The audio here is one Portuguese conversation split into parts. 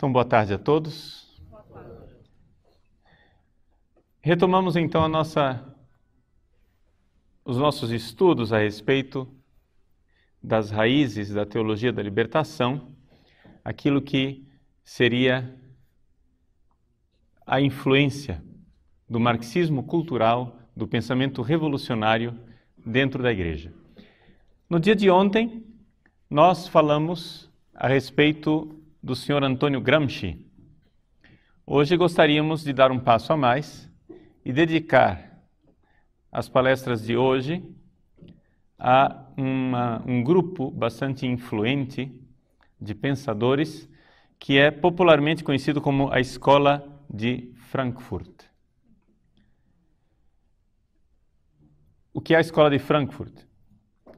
Então, boa tarde a todos. Retomamos então os nossos estudos a respeito das raízes da teologia da libertação, aquilo que seria a influência do marxismo cultural, do pensamento revolucionário dentro da igreja. No dia de ontem, nós falamos a respeito do Sr. Antônio Gramsci. Hoje gostaríamos de dar um passo a mais e dedicar as palestras de hoje a um grupo bastante influente de pensadores que é popularmente conhecido como a Escola de Frankfurt. O que é a Escola de Frankfurt?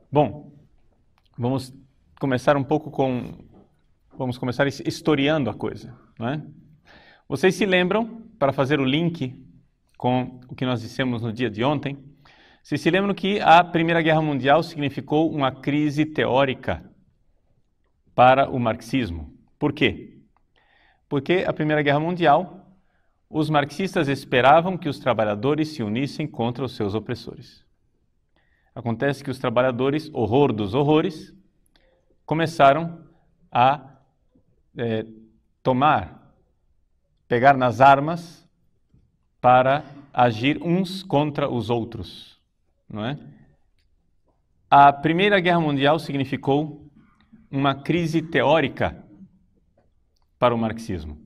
Bom, vamos começar historiando a coisa, não é? Vocês se lembram, para fazer o link com o que nós dissemos no dia de ontem, vocês se lembram que a Primeira Guerra Mundial significou uma crise teórica para o marxismo. Por quê? Porque a Primeira Guerra Mundial, os marxistas esperavam que os trabalhadores se unissem contra os seus opressores. Acontece que os trabalhadores, horror dos horrores, começaram a pegar nas armas para agir uns contra os outros, não é? A Primeira Guerra Mundial significou uma crise teórica para o marxismo.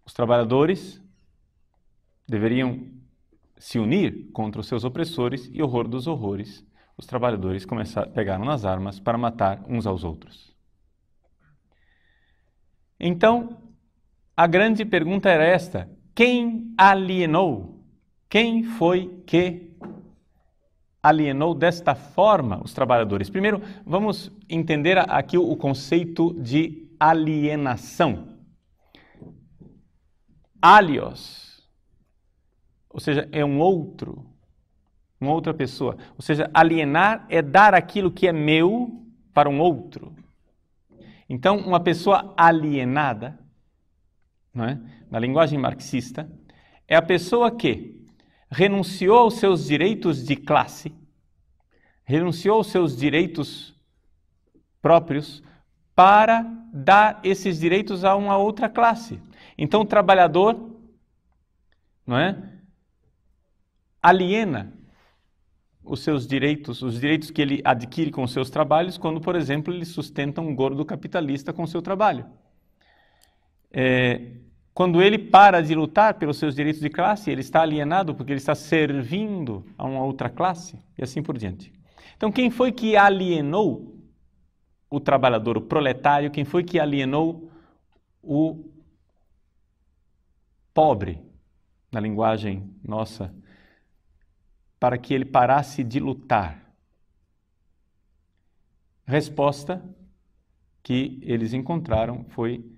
Os trabalhadores deveriam se unir contra os seus opressores e, horror dos horrores, os trabalhadores pegaram nas armas para matar uns aos outros. Então, a grande pergunta era esta: quem alienou? Quem foi que alienou desta forma os trabalhadores? Primeiro, vamos entender aqui o conceito de alienação. Alios, ou seja, é uma outra pessoa. Ou seja, alienar é dar aquilo que é meu para um outro. Então, uma pessoa alienada, não é? Na linguagem marxista, é a pessoa que renunciou aos seus direitos de classe, renunciou aos seus direitos próprios para dar esses direitos a uma outra classe. Então, o trabalhador, não é? Aliena os seus direitos, os direitos que ele adquire com os seus trabalhos, quando, por exemplo, ele sustenta um gordo capitalista com o seu trabalho. Quando ele para de lutar pelos seus direitos de classe, ele está alienado porque ele está servindo a uma outra classe e assim por diante. Então, quem foi que alienou o trabalhador, o proletário? Quem foi que alienou o pobre, na linguagem nossa, para que ele parasse de lutar? A resposta que eles encontraram foi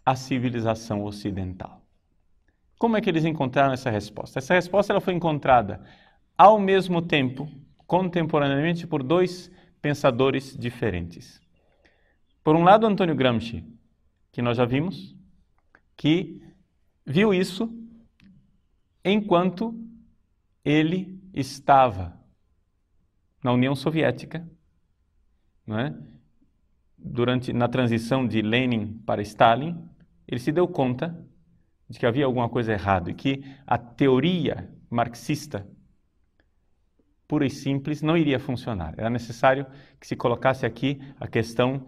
a civilização ocidental. Como é que eles encontraram essa resposta? Essa resposta ela foi encontrada ao mesmo tempo, contemporaneamente, por dois pensadores diferentes. Por um lado, Antônio Gramsci, que nós já vimos, que viu isso enquanto ele estava na União Soviética, não é? Na transição de Lenin para Stalin, ele se deu conta de que havia alguma coisa errada e que a teoria marxista pura e simples não iria funcionar. Era necessário que se colocasse aqui a questão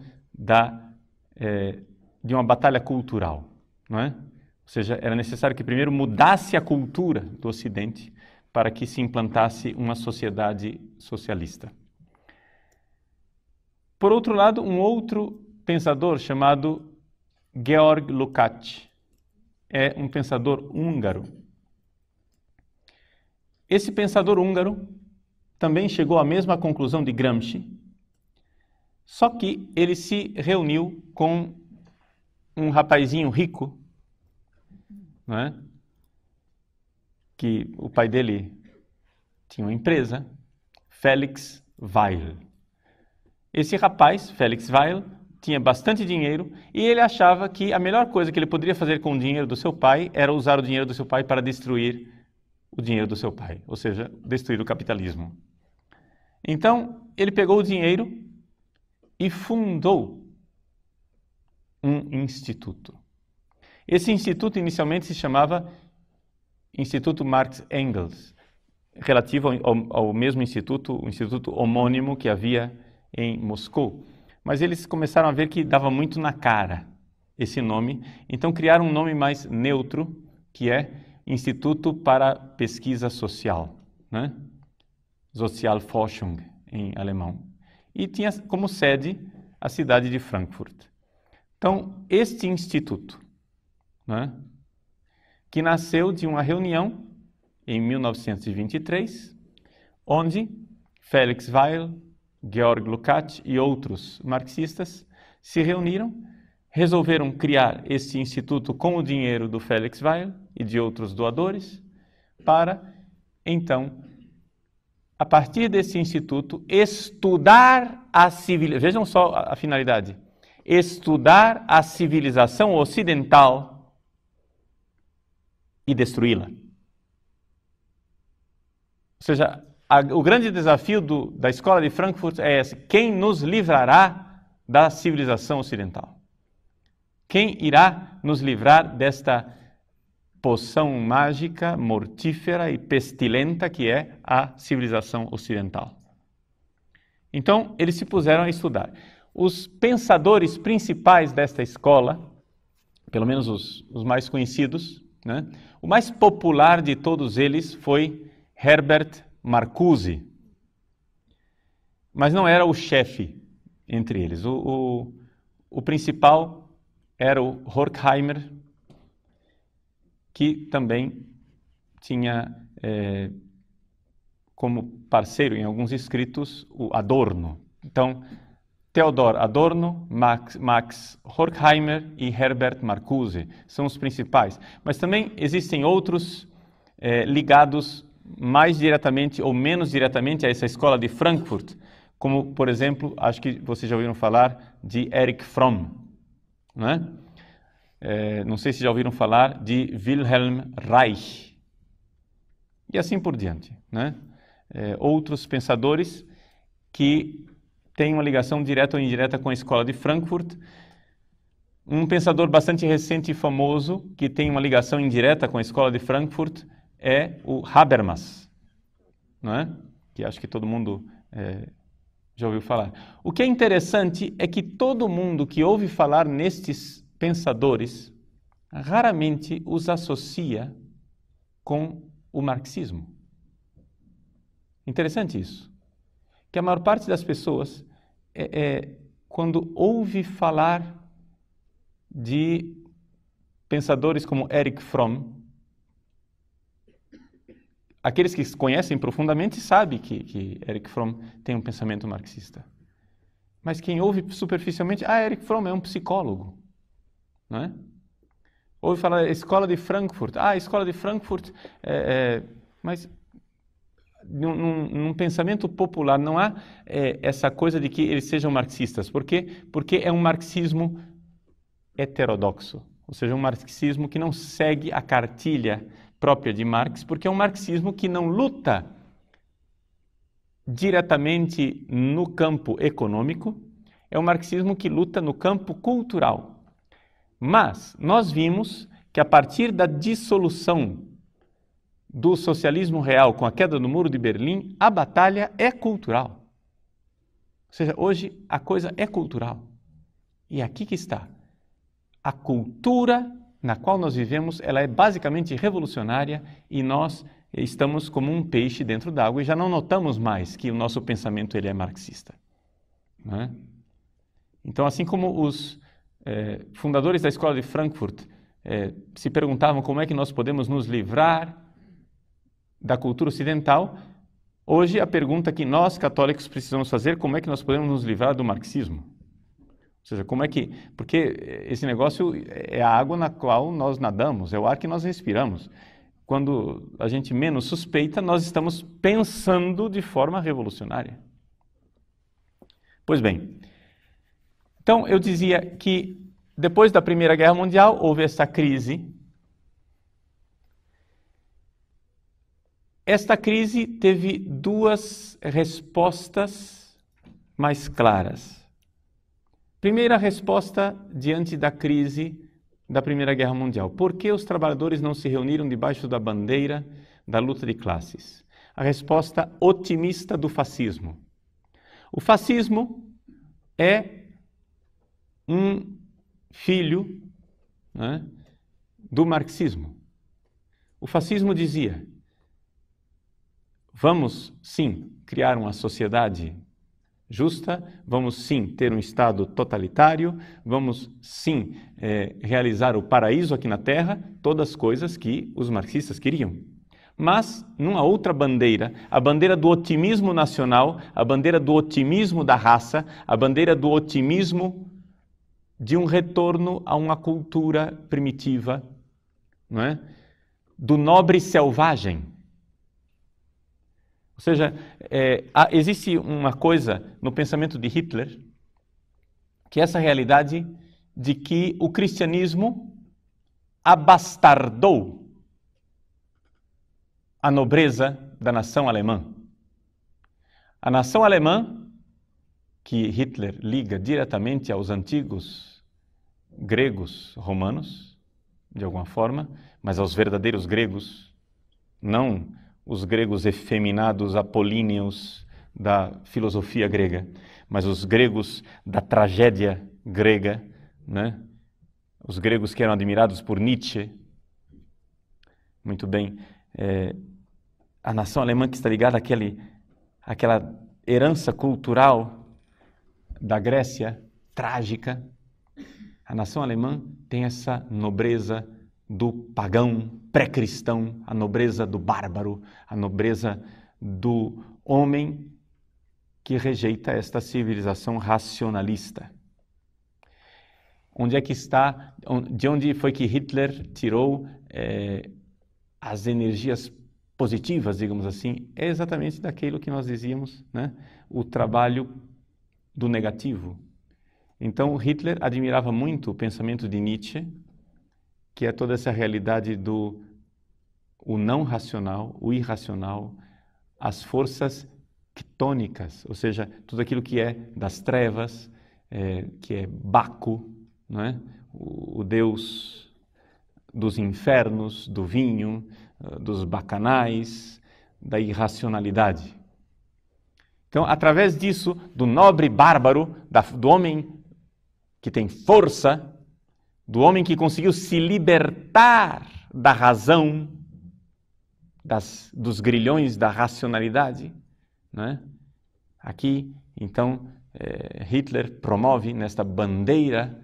de uma batalha cultural, não é? Ou seja, era necessário que primeiro mudasse a cultura do Ocidente para que se implantasse uma sociedade socialista. Por outro lado, um outro pensador chamado Georg Lukács é um pensador húngaro. Esse pensador húngaro também chegou à mesma conclusão de Gramsci, só que ele se reuniu com um rapazinho rico, não é? Que o pai dele tinha uma empresa, Felix Weil. Esse rapaz, Felix Weil, tinha bastante dinheiro e ele achava que a melhor coisa que ele poderia fazer com o dinheiro do seu pai era usar o dinheiro do seu pai para destruir o dinheiro do seu pai, ou seja, destruir o capitalismo. Então, ele pegou o dinheiro e fundou um instituto. Esse instituto inicialmente se chamava Instituto Marx Engels, relativo ao mesmo instituto, o instituto homônimo que havia em Moscou. Mas eles começaram a ver que dava muito na cara esse nome, então criaram um nome mais neutro, que é Instituto para Pesquisa Social, né? Sozialforschung em alemão. E tinha como sede a cidade de Frankfurt. Então, este instituto, né, que nasceu de uma reunião em 1923, onde Felix Weil, Georg Lukács e outros marxistas se reuniram, resolveram criar este instituto com o dinheiro do Felix Weil e de outros doadores, para, então, a partir desse instituto, estudar a civilização. Vejam só a finalidade. Estudar a civilização ocidental e destruí-la. Ou seja, o grande desafio da escola de Frankfurt é esse: quem nos livrará da civilização ocidental? Quem irá nos livrar desta poção mágica, mortífera e pestilenta que é a civilização ocidental? Então, eles se puseram a estudar. Os pensadores principais desta escola, pelo menos os mais conhecidos, né? O mais popular de todos eles foi Herbert Marcuse, mas não era o chefe entre eles. O principal era o Horkheimer, que também tinha como parceiro em alguns escritos o Adorno. Então, Theodor Adorno, Max Horkheimer e Herbert Marcuse são os principais. Mas também existem outros ligados mais diretamente ou menos diretamente a essa escola de Frankfurt, como, por exemplo, acho que vocês já ouviram falar de Erich Fromm, né? Não sei se já ouviram falar de Wilhelm Reich, e assim por diante, né? Outros pensadores que têm uma ligação direta ou indireta com a escola de Frankfurt. Um pensador bastante recente e famoso que tem uma ligação indireta com a escola de Frankfurt é o Habermas, não é? Que acho que todo mundo já ouviu falar. O que é interessante é que todo mundo que ouve falar nestes pensadores raramente os associa com o marxismo. Interessante isso. Que a maior parte das pessoas, quando ouve falar de pensadores como Erich Fromm, aqueles que conhecem profundamente sabem que Erich Fromm tem um pensamento marxista. Mas quem ouve superficialmente, Erich Fromm é um psicólogo, não é? Ouve falar da escola de Frankfurt, a escola de Frankfurt, mas num pensamento popular não há essa coisa de que eles sejam marxistas. Por quê? Porque é um marxismo heterodoxo, ou seja, um marxismo que não segue a cartilha própria de Marx, porque é um marxismo que não luta diretamente no campo econômico, é um marxismo que luta no campo cultural. Mas nós vimos que a partir da dissolução do socialismo real com a queda do Muro de Berlim, a batalha é cultural. Ou seja, hoje a coisa é cultural. E aqui que está. A cultura na qual nós vivemos, ela é basicamente revolucionária e nós estamos como um peixe dentro d'água e já não notamos mais que o nosso pensamento ele é marxista, não é? Então, assim como os fundadores da escola de Frankfurt se perguntavam como é que nós podemos nos livrar da cultura ocidental, hoje a pergunta que nós católicos precisamos fazer é como é que nós podemos nos livrar do marxismo. Ou seja, porque esse negócio é a água na qual nós nadamos, é o ar que nós respiramos. Quando a gente menos suspeita, nós estamos pensando de forma revolucionária. Pois bem, Então, eu dizia que depois da Primeira Guerra Mundial houve essa crise. Esta crise teve duas respostas mais claras. Primeira resposta diante da crise da Primeira Guerra Mundial. Por que os trabalhadores não se reuniram debaixo da bandeira da luta de classes? A resposta otimista do fascismo. O fascismo é um filho, né, do marxismo. O fascismo dizia: vamos, sim, criar uma sociedade justa, vamos, sim, ter um Estado totalitário, vamos, sim, realizar o paraíso aqui na Terra, todas as coisas que os marxistas queriam. Mas, numa outra bandeira, a bandeira do otimismo nacional, a bandeira do otimismo da raça, a bandeira do otimismo de um retorno a uma cultura primitiva, não é? Do nobre selvagem. Ou seja, existe uma coisa no pensamento de Hitler, que é essa realidade de que o cristianismo abastardou a nobreza da nação alemã. A nação alemã, que Hitler liga diretamente aos antigos gregos romanos, de alguma forma, mas aos verdadeiros gregos, não os gregos efeminados apolíneos da filosofia grega, mas os gregos da tragédia grega, né? Os gregos que eram admirados por Nietzsche. Muito bem. A nação alemã que está ligada àquela herança cultural da Grécia trágica. A nação alemã tem essa nobreza do pagão pré-cristão, a nobreza do bárbaro, a nobreza do homem que rejeita esta civilização racionalista. Onde é que está, de onde foi que Hitler tirou as energias positivas, digamos assim? É exatamente daquilo que nós dizíamos, né? O trabalho do negativo. Então, Hitler admirava muito o pensamento de Nietzsche, que é toda essa realidade do o não racional, o irracional, as forças quitônicas, ou seja, tudo aquilo que é das trevas, que é Baco, não é? O deus dos infernos, do vinho, dos bacanais, da irracionalidade. Então, através disso, do nobre bárbaro, do homem que tem força, do homem que conseguiu se libertar da razão, dos grilhões da racionalidade, né? Aqui, então, Hitler promove nesta bandeira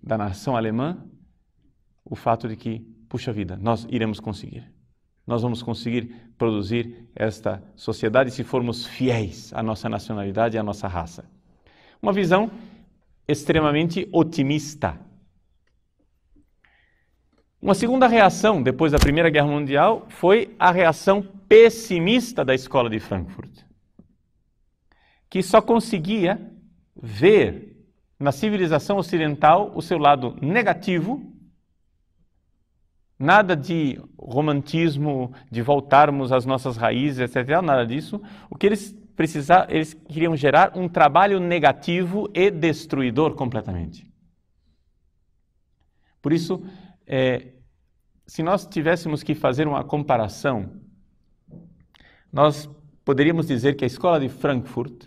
da nação alemã o fato de que, puxa vida, nós iremos conseguir. Nós vamos conseguir produzir esta sociedade se formos fiéis à nossa nacionalidade e à nossa raça. Uma visão extremamente otimista. Uma segunda reação, depois da Primeira Guerra Mundial, foi a reação pessimista da Escola de Frankfurt, que só conseguia ver na civilização ocidental o seu lado negativo, nada de romantismo, de voltarmos às nossas raízes, etc., nada disso. O que eles queriam gerar um trabalho negativo e destruidor completamente. Por isso, se nós tivéssemos que fazer uma comparação, nós poderíamos dizer que a Escola de Frankfurt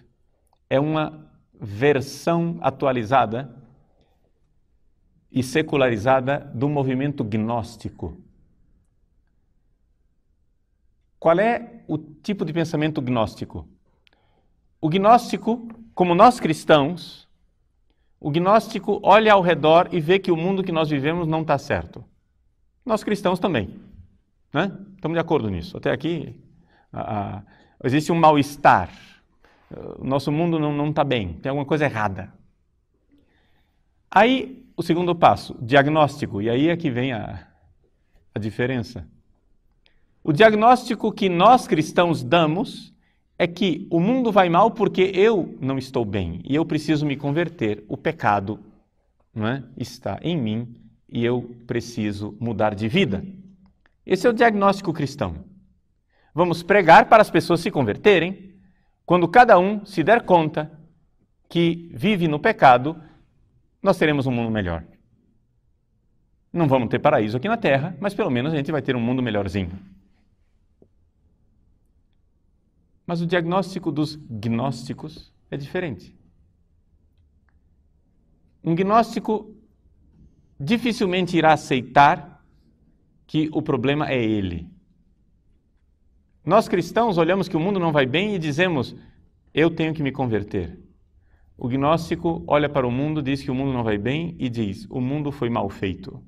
é uma versão atualizada e secularizada do movimento gnóstico. Qual é o tipo de pensamento gnóstico? O gnóstico, como nós cristãos, o gnóstico olha ao redor e vê que o mundo que nós vivemos não está certo. Nós cristãos também, né? Estamos de acordo nisso. Até aqui existe um mal-estar. O nosso mundo não está bem, tem alguma coisa errada. Aí, o segundo passo, diagnóstico. E aí é que vem a diferença. O diagnóstico que nós cristãos damos é que o mundo vai mal porque eu não estou bem e eu preciso me converter. O pecado, não é, está em mim e eu preciso mudar de vida. Esse é o diagnóstico cristão. Vamos pregar para as pessoas se converterem. Quando cada um se der conta que vive no pecado, nós teremos um mundo melhor. Não vamos ter paraíso aqui na Terra, mas pelo menos a gente vai ter um mundo melhorzinho. Mas o diagnóstico dos gnósticos é diferente. Um gnóstico dificilmente irá aceitar que o problema é ele. Nós cristãos olhamos que o mundo não vai bem e dizemos, eu tenho que me converter. O gnóstico olha para o mundo, diz que o mundo não vai bem e diz, o mundo foi mal feito.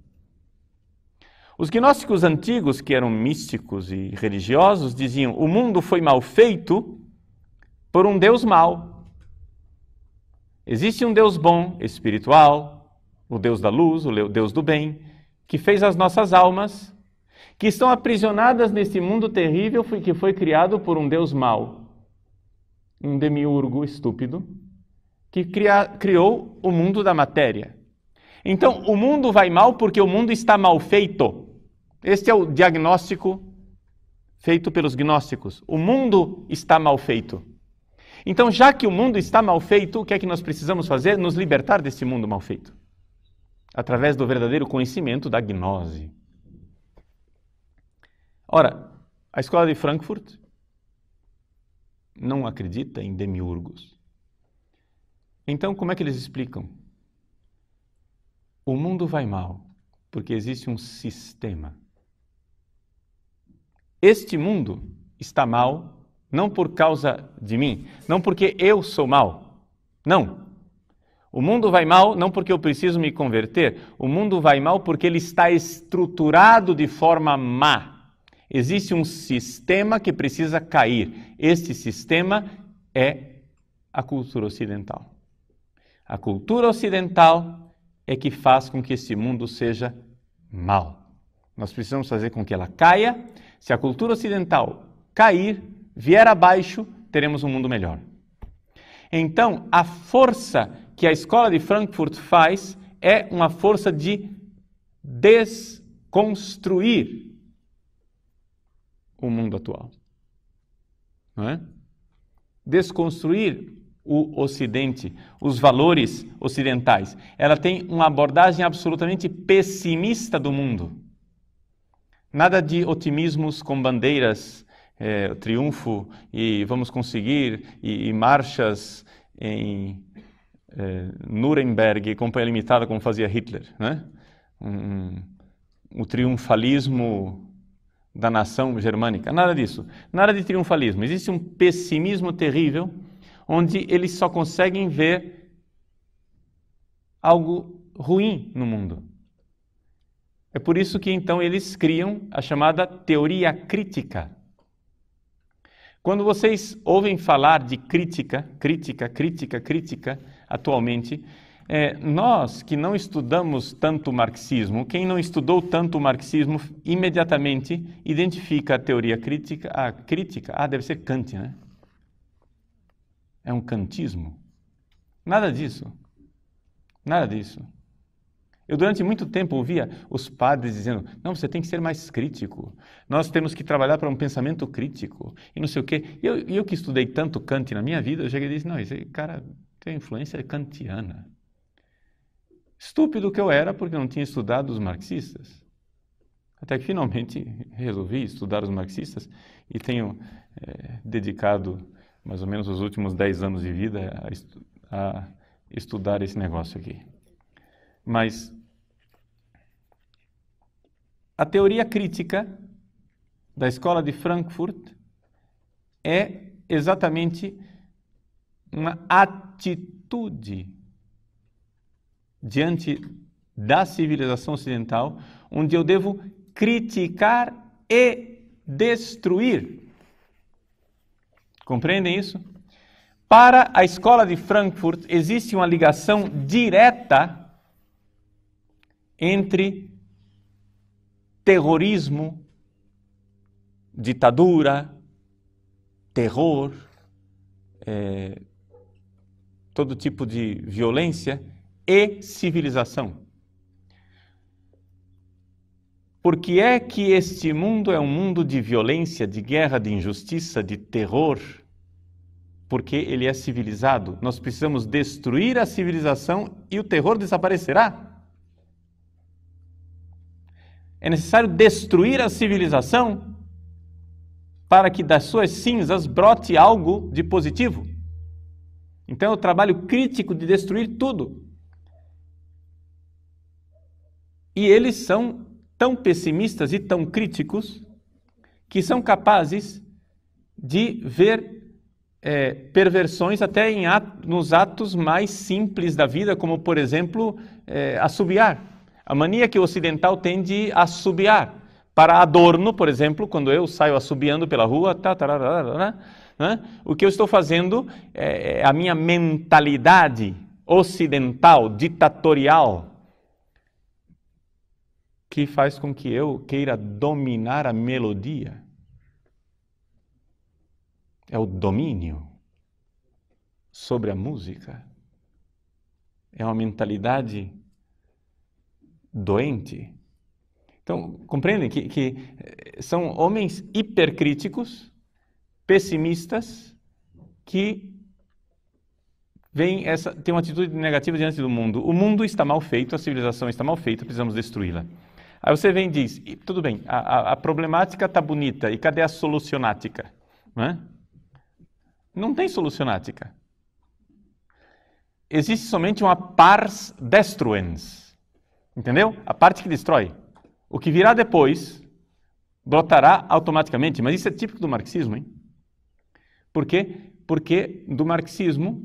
Os gnósticos antigos, que eram místicos e religiosos, diziam, o mundo foi mal feito por um Deus mau. Existe um Deus bom, espiritual, o Deus da luz, o Deus do bem, que fez as nossas almas, que estão aprisionadas nesse mundo terrível que foi criado por um Deus mau, um demiurgo estúpido, que criou o mundo da matéria. Então, o mundo vai mal porque o mundo está mal feito. Este é o diagnóstico feito pelos gnósticos. O mundo está mal feito. Então, já que o mundo está mal feito, o que é que nós precisamos fazer? Nos libertar desse mundo mal feito. Através do verdadeiro conhecimento da gnose. Ora, a escola de Frankfurt não acredita em demiurgos. Então, como é que eles explicam? O mundo vai mal porque existe um sistema. Este mundo está mal não por causa de mim, não porque eu sou mal. Não. O mundo vai mal não porque eu preciso me converter. O mundo vai mal porque ele está estruturado de forma má. Existe um sistema que precisa cair. Este sistema é a cultura ocidental. A cultura ocidental é que faz com que esse mundo seja mal. Nós precisamos fazer com que ela caia. Se a cultura ocidental cair, vier abaixo, teremos um mundo melhor. Então, a força que a escola de Frankfurt faz é uma força de desconstruir o mundo atual. Não é? Desconstruir o Ocidente, os valores ocidentais. Ela tem uma abordagem absolutamente pessimista do mundo. Nada de otimismos com bandeiras, triunfo e vamos conseguir, e marchas em Nuremberg e companhia limitada como fazia Hitler. Né? O triunfalismo da nação germânica. Nada disso. Nada de triunfalismo. Existe um pessimismo terrível onde eles só conseguem ver algo ruim no mundo. É por isso que então eles criam a chamada teoria crítica. Quando vocês ouvem falar de crítica atualmente, nós que não estudamos tanto o marxismo, quem não estudou tanto o marxismo, imediatamente identifica a teoria crítica, deve ser Kant, né? É um kantismo. Nada disso. Nada disso. Eu durante muito tempo ouvia os padres dizendo, não, você tem que ser mais crítico, nós temos que trabalhar para um pensamento crítico, e não sei o quê. E eu que estudei tanto Kant na minha vida, eu cheguei e disse, não, esse cara tem influência kantiana. Estúpido que eu era porque não tinha estudado os marxistas. Até que finalmente resolvi estudar os marxistas e tenho dedicado mais ou menos os últimos 10 anos de vida a estudar esse negócio aqui. Mas a teoria crítica da escola de Frankfurt é exatamente uma atitude diante da civilização ocidental, onde eu devo criticar e destruir. Compreendem isso? Para a escola de Frankfurt existe uma ligação direta entre terrorismo, ditadura, terror, todo tipo de violência e civilização. Por que é que este mundo é um mundo de violência, de guerra, de injustiça, de terror? Porque ele é civilizado. Nós precisamos destruir a civilização e o terror desaparecerá. É necessário destruir a civilização para que das suas cinzas brote algo de positivo. Então é o trabalho crítico de destruir tudo. E eles são tão pessimistas e tão críticos que são capazes de ver perversões até nos atos mais simples da vida, como, por exemplo, assobiar. A mania que o ocidental tem de assobiar. Para adorno, por exemplo, quando eu saio assobiando pela rua, o que eu estou fazendo é a minha mentalidade ocidental, ditatorial, que faz com que eu queira dominar a melodia. É o domínio sobre a música. É uma mentalidade doente. Então, compreendem que são homens hipercríticos, pessimistas, que têm uma atitude negativa diante do mundo. O mundo está mal feito, a civilização está mal feita, precisamos destruí-la. Aí você vem e diz, tudo bem, a problemática está bonita, e cadê a solucionática? Não tem solucionática. Existe somente uma pars destruens. Entendeu? A parte que destrói. O que virá depois brotará automaticamente. Mas isso é típico do marxismo, hein? Por quê? Porque do marxismo,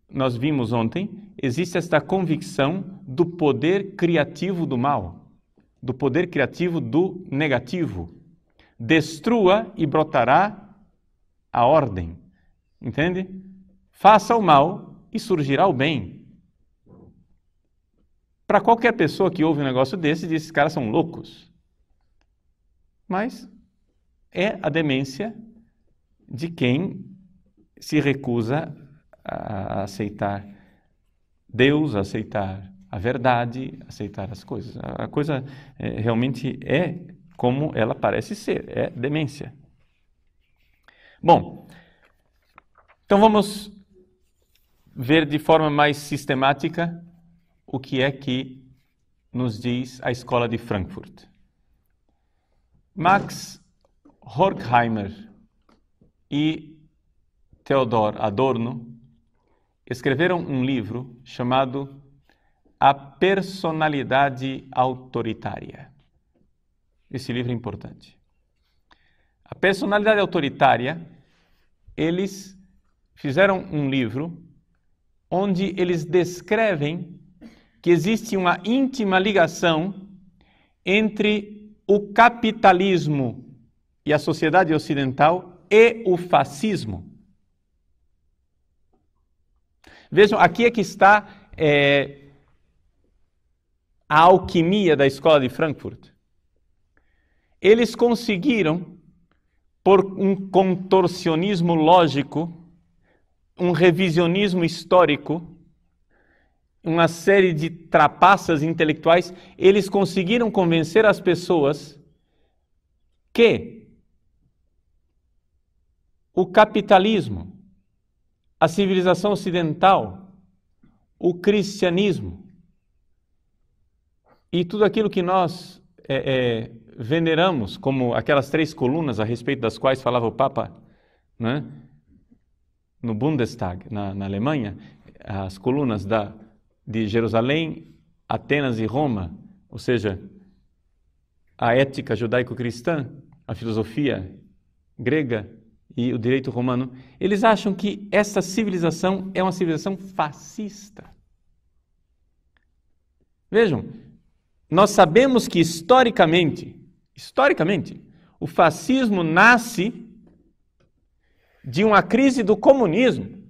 nós vimos ontem, existe esta convicção do poder criativo do mal, do poder criativo do negativo. Destrua e brotará a ordem. Entende? Faça o mal e surgirá o bem. Para qualquer pessoa que ouve um negócio desse, diz, esses caras são loucos. Mas é a demência de quem se recusa a aceitar Deus, a aceitar a verdade, a aceitar as coisas. A coisa realmente é como ela parece ser, é demência. Bom, então vamos ver de forma mais sistemática o que é que nos diz a Escola de Frankfurt. Max Horkheimer e Theodor Adorno escreveram um livro chamado A Personalidade Autoritária. Esse livro é importante. A personalidade autoritária, eles fizeram um livro onde eles descrevem que existe uma íntima ligação entre o capitalismo e a sociedade ocidental e o fascismo. Vejam, aqui é que está a alquimia da Escola de Frankfurt. Eles conseguiram, por um contorcionismo lógico, um revisionismo histórico, uma série de trapaças intelectuais, eles conseguiram convencer as pessoas que o capitalismo, a civilização ocidental, o cristianismo e tudo aquilo que nós veneramos como aquelas 3 colunas a respeito das quais falava o Papa, né? No Bundestag, na Alemanha, as colunas de Jerusalém, Atenas e Roma, ou seja, a ética judaico-cristã, a filosofia grega e o direito romano, eles acham que essa civilização é uma civilização fascista. Vejam, nós sabemos que historicamente, o fascismo nasce de uma crise do comunismo.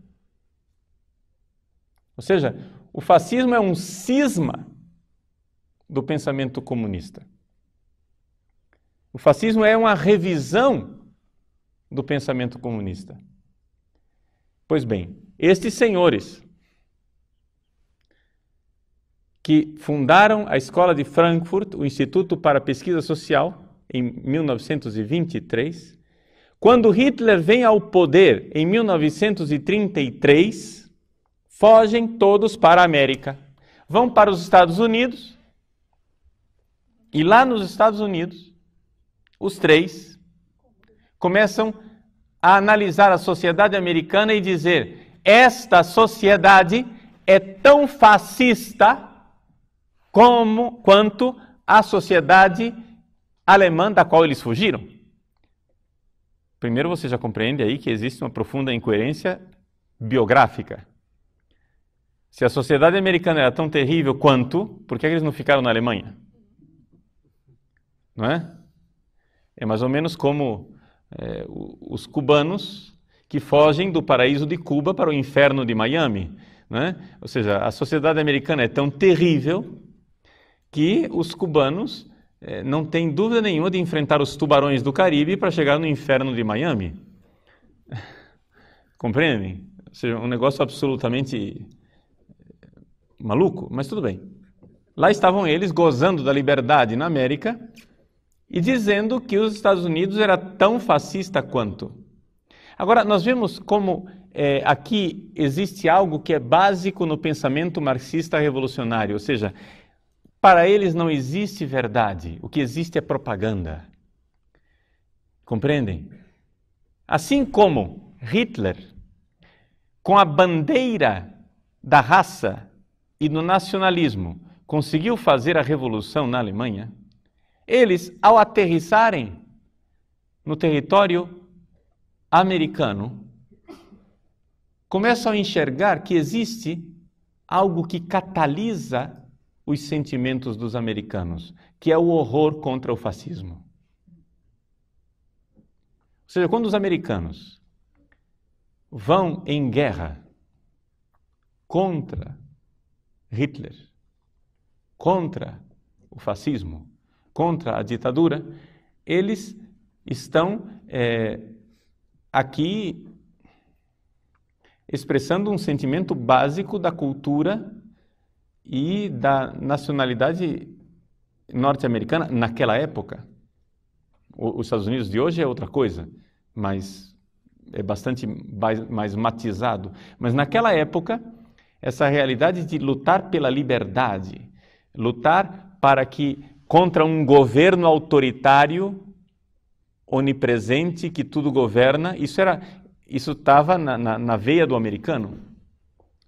Ou seja, o fascismo é um cisma do pensamento comunista. O fascismo é uma revisão do pensamento comunista. Pois bem, estes senhores que fundaram a Escola de Frankfurt, o Instituto para a Pesquisa Social, em 1923, quando Hitler vem ao poder em 1933, fogem todos para a América. Vão para os Estados Unidos, e lá nos Estados Unidos, os três começam a analisar a sociedade americana e dizer: esta sociedade é tão fascista quanto a sociedade alemã da qual eles fugiram. Primeiro, você já compreende aí que existe uma profunda incoerência biográfica. Se a sociedade americana era tão terrível quanto, por que eles não ficaram na Alemanha? Não é? É mais ou menos como os cubanos que fogem do paraíso de Cuba para o inferno de Miami. Não é? Ou seja, a sociedade americana é tão terrível que os cubanos não têm dúvida nenhuma de enfrentar os tubarões do Caribe para chegar no inferno de Miami. Compreendem? Ou seja, um negócio absolutamente maluco, mas tudo bem. Lá estavam eles gozando da liberdade na América e dizendo que os Estados Unidos era tão fascista quanto. Agora, nós vemos como aqui existe algo que é básico no pensamento marxista revolucionário, ou seja, para eles não existe verdade, o que existe é propaganda. Compreendem? Assim como Hitler, com a bandeira da raça e do nacionalismo, conseguiu fazer a revolução na Alemanha, eles, ao aterrissarem no território americano, começam a enxergar que existe algo que catalisa os sentimentos dos americanos, que é o horror contra o fascismo. Ou seja, quando os americanos vão em guerra contra Hitler, contra o fascismo, contra a ditadura, eles estão aqui expressando um sentimento básico da cultura e da nacionalidade norte-americana naquela época. Os Estados Unidos de hoje é outra coisa, mas é bastante mais matizado. Mas naquela época, essa realidade de lutar pela liberdade, lutar para que contra um governo autoritário, onipresente, que tudo governa, isso estava na veia do americano.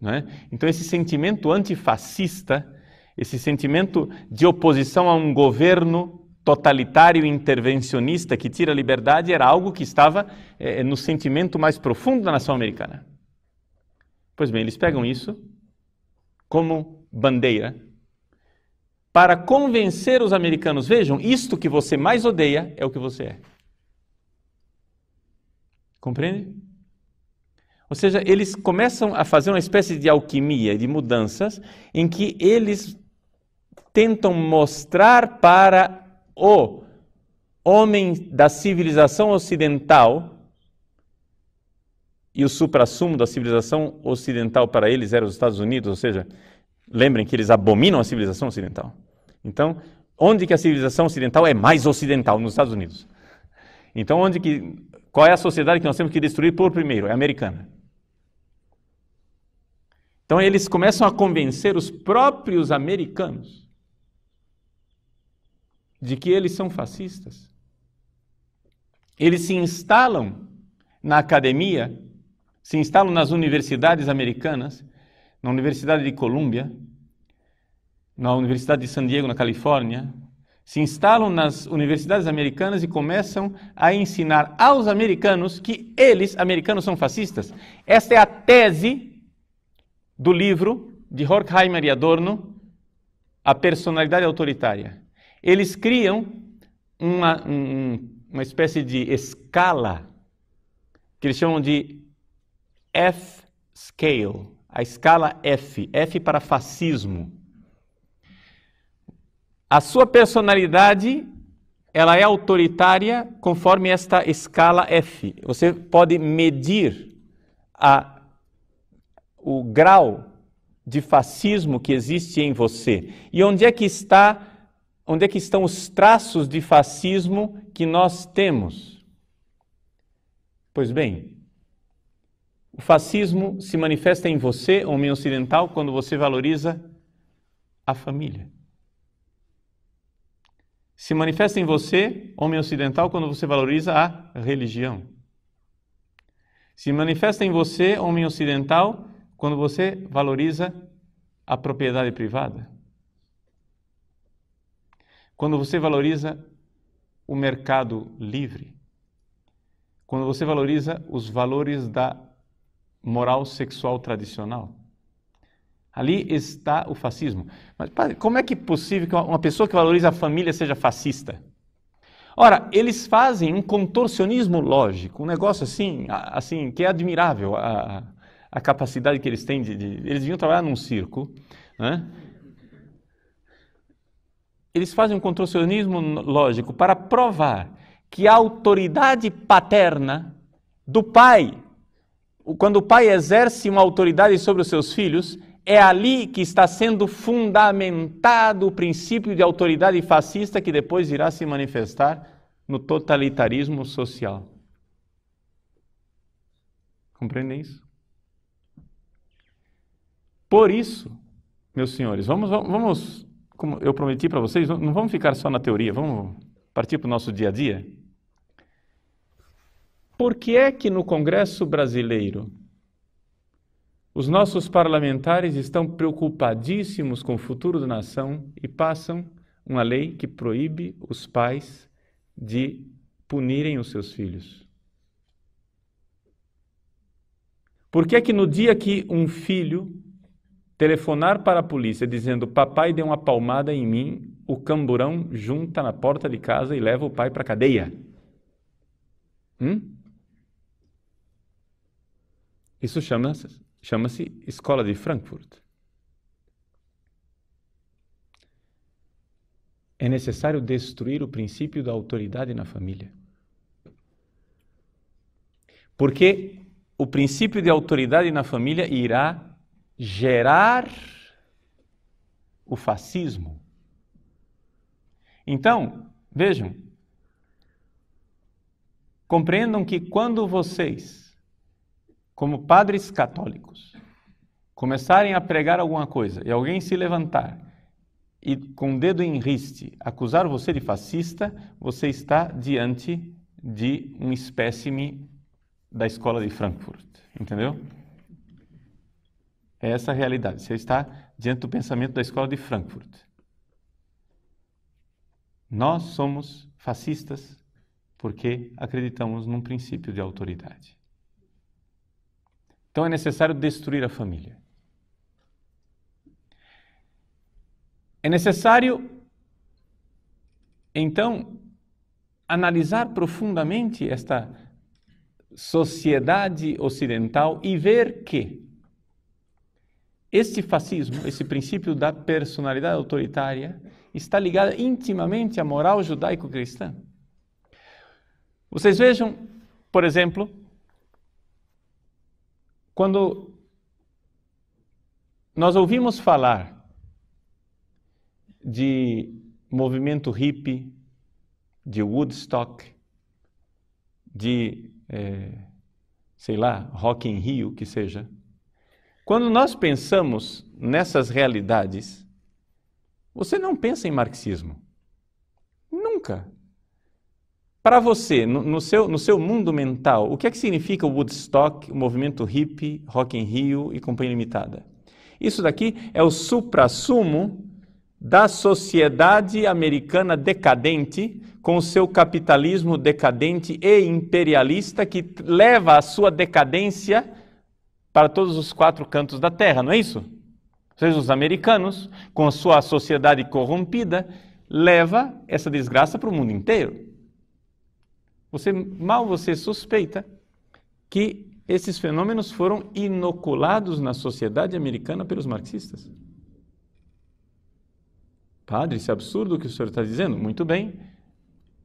Não é? Então esse sentimento antifascista, esse sentimento de oposição a um governo totalitário e intervencionista que tira a liberdade, era algo que estava no sentimento mais profundo da nação americana. Pois bem, eles pegam isso como bandeira para convencer os americanos: vejam, isto que você mais odeia é o que você é. Compreende? Ou seja, eles começam a fazer uma espécie de alquimia, de mudanças, em que eles tentam mostrar para o homem da civilização ocidental, e o suprassumo da civilização ocidental para eles era os Estados Unidos, ou seja, lembrem que eles abominam a civilização ocidental. Então, onde que a civilização ocidental é mais ocidental? Nos Estados Unidos. Então, qual é a sociedade que nós temos que destruir por primeiro? É a americana. Então eles começam a convencer os próprios americanos de que eles são fascistas. Eles se instalam na academia, se instalam nas universidades americanas, na Universidade de Colômbia, na Universidade de San Diego, na Califórnia, se instalam nas universidades americanas e começam a ensinar aos americanos que eles, americanos, são fascistas. Esta é a tese do livro de Horkheimer e Adorno, A Personalidade Autoritária. Eles criam uma espécie de escala que eles chamam de F-Scale, a escala F, F para fascismo. A sua personalidade, ela é autoritária conforme esta escala F. Você pode medir a o grau de fascismo que existe em você? E onde é que estão os traços de fascismo que nós temos? Pois bem, o fascismo se manifesta em você, homem ocidental, quando você valoriza a família. Se manifesta em você, homem ocidental, quando você valoriza a religião. Se manifesta em você, homem ocidental, quando você valoriza a propriedade privada. Quando você valoriza o mercado livre. Quando você valoriza os valores da moral sexual tradicional. Ali está o fascismo. Mas padre, como é que é possível que uma pessoa que valoriza a família seja fascista? Ora, eles fazem um contorcionismo lógico, um negócio assim que é admirável, a capacidade que eles têm eles deviam trabalhar num circo, né? Eles fazem um contorcionismo lógico para provar que a autoridade paterna do pai, quando o pai exerce uma autoridade sobre os seus filhos, é ali que está sendo fundamentado o princípio de autoridade fascista que depois irá se manifestar no totalitarismo social. Compreendem isso? Por isso, meus senhores, vamos, como eu prometi para vocês, não vamos ficar só na teoria, vamos partir para o nosso dia a dia. Por que é que no Congresso Brasileiro os nossos parlamentares estão preocupadíssimos com o futuro da nação e passam uma lei que proíbe os pais de punirem os seus filhos? Por que é que no dia que um filho telefonar para a polícia dizendo papai deu uma palmada em mim, o camburão junta na porta de casa e leva o pai para a cadeia? Isso chama-se Escola de Frankfurt. É necessário destruir o princípio da autoridade na família. Porque o princípio de autoridade na família irá gerar o fascismo. Então, vejam, compreendam que quando vocês, como padres católicos, começarem a pregar alguma coisa e alguém se levantar e com o dedo em riste acusar você de fascista, você está diante de um espécime da Escola de Frankfurt, entendeu? É essa a realidade. Você está diante do pensamento da Escola de Frankfurt. Nós somos fascistas porque acreditamos num princípio de autoridade. Então é necessário destruir a família. É necessário, então, analisar profundamente esta sociedade ocidental e ver que este fascismo, esse princípio da personalidade autoritária, está ligado intimamente à moral judaico-cristã. Vocês vejam, por exemplo, quando nós ouvimos falar de movimento hippie, de Woodstock, de, Rock in Rio, que seja. Quando nós pensamos nessas realidades, você não pensa em marxismo. Nunca. Para você, no seu mundo mental, o que é que significa o Woodstock, o movimento hippie, Rock in Rio e Companhia Limitada? Isso daqui é o suprassumo da sociedade americana decadente, com o seu capitalismo decadente e imperialista, que leva a sua decadência para todos os quatro cantos da terra, não é isso? Ou seja, os americanos, com a sua sociedade corrompida, leva essa desgraça para o mundo inteiro. Você suspeita que esses fenômenos foram inoculados na sociedade americana pelos marxistas. Padre, isso é absurdo o que o senhor está dizendo? Muito bem,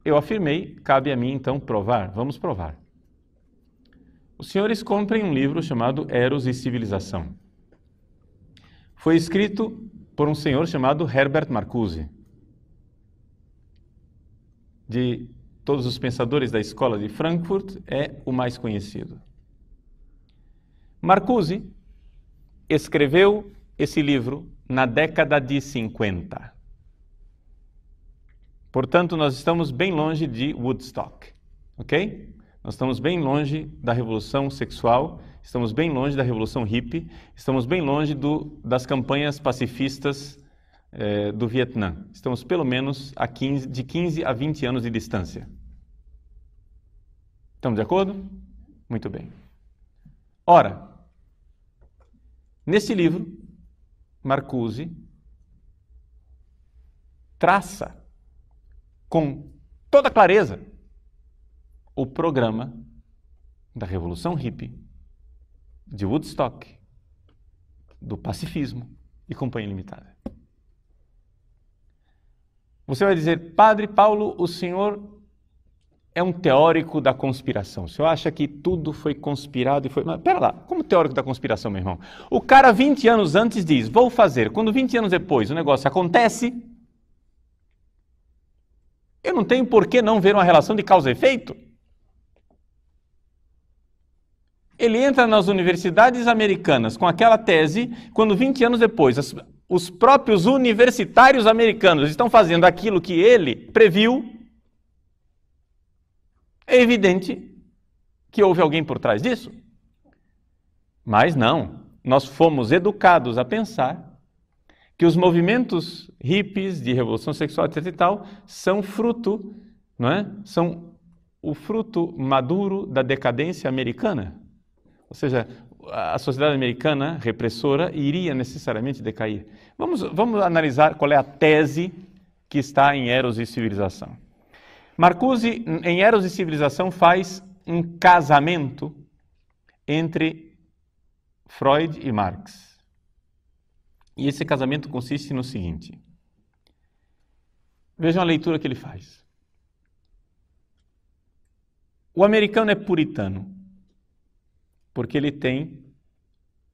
eu afirmei, cabe a mim então provar. Vamos provar. Os senhores comprem um livro chamado Eros e Civilização. foi escrito por um senhor chamado Herbert Marcuse. De todos os pensadores da escola de Frankfurt, é o mais conhecido. Marcuse escreveu esse livro na década de 50. Portanto, nós estamos bem longe de Woodstock, ok? Nós estamos bem longe da revolução sexual, estamos bem longe da revolução hippie, estamos bem longe das campanhas pacifistas do Vietnã. Estamos pelo menos de 15 a 20 anos de distância. Estamos de acordo? Muito bem. Ora, nesse livro, Marcuse traça com toda clareza o programa da Revolução Hippie, de Woodstock, do pacifismo e Companhia Limitada. Você vai dizer, Padre Paulo, o senhor é um teórico da conspiração. O senhor acha que tudo foi conspirado e foi... Mas, pera lá, como teórico da conspiração, meu irmão? O cara 20 anos antes diz, vou fazer. Quando 20 anos depois o negócio acontece, eu não tenho por que não ver uma relação de causa e efeito. Ele entra nas universidades americanas com aquela tese, quando 20 anos depois os próprios universitários americanos estão fazendo aquilo que ele previu, é evidente que houve alguém por trás disso. Mas não, nós fomos educados a pensar que os movimentos hippies de revolução sexual, etc. e tal, são fruto, não é? São o fruto maduro da decadência americana. Ou seja, a sociedade americana repressora iria necessariamente decair. Vamos analisar qual é a tese que está em Eros e Civilização. Marcuse, em Eros e Civilização, faz um casamento entre Freud e Marx. E esse casamento consiste no seguinte. Vejam a leitura que ele faz. O americano é puritano, porque ele tem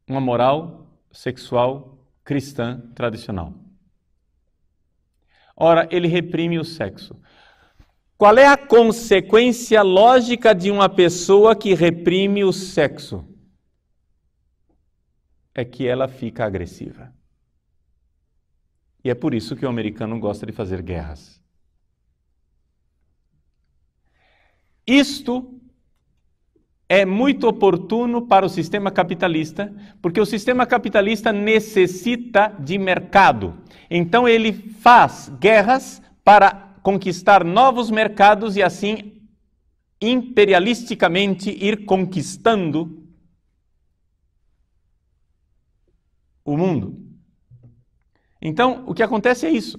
uma moral sexual cristã tradicional. Ora, ele reprime o sexo. Qual é a consequência lógica de uma pessoa que reprime o sexo? É que ela fica agressiva. E é por isso que o americano gosta de fazer guerras. Isto é muito oportuno para o sistema capitalista, porque o sistema capitalista necessita de mercado. Então ele faz guerras para conquistar novos mercados e assim imperialisticamente ir conquistando o mundo. Então, o que acontece é isso.